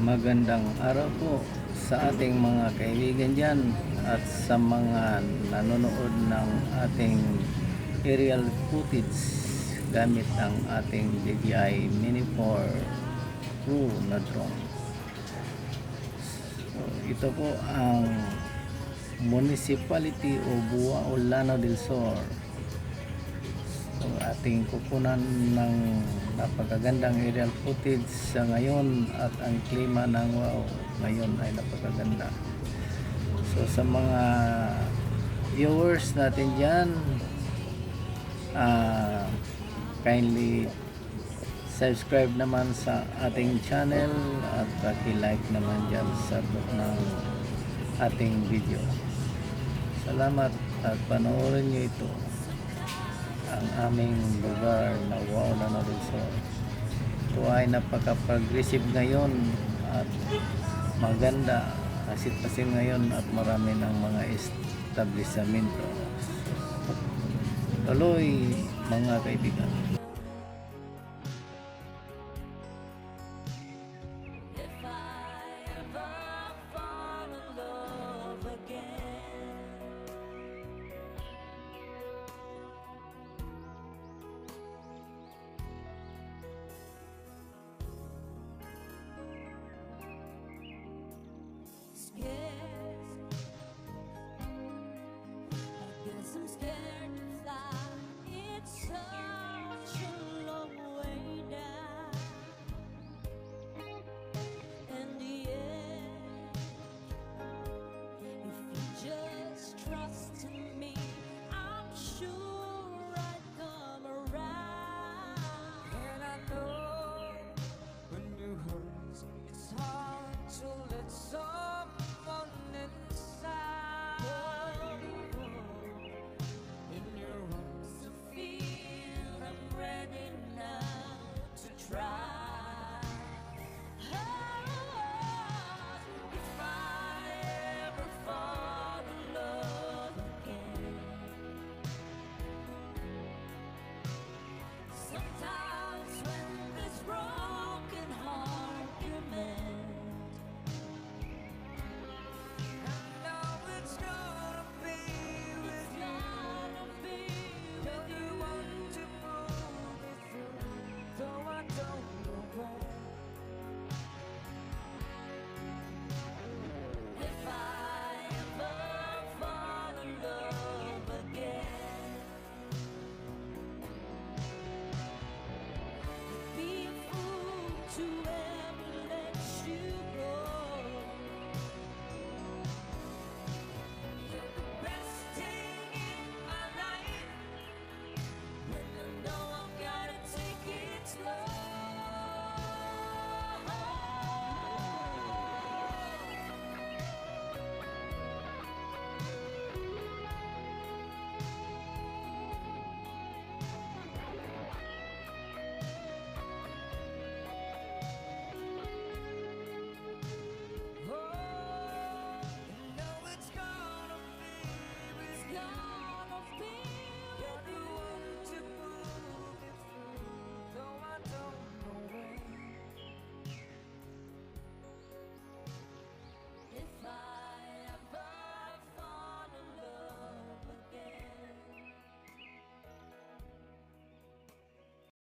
Magandang araw po sa ating mga kaibigan dyan at sa mga nanonood ng ating aerial footage gamit ang ating Dji Mini4 Pro na drone. So, ito po ang Municipality o Buao Lanao del Sur. So, ating kukunan ng napakagandang aerial footage sa ngayon at ang klima ng wow ngayon ay napakaganda. So sa mga viewers natin dyan, kindly subscribe naman sa ating channel at paki-like naman dyan sa ng ating video. Salamat at panoorin nyo ito, ang aming lugar na wow na Lanao. Ito ay napaka-progressive ngayon at maganda kasi ngayon at marami ng mga establishmento. Tuloy mga kaibigan. I'm scared.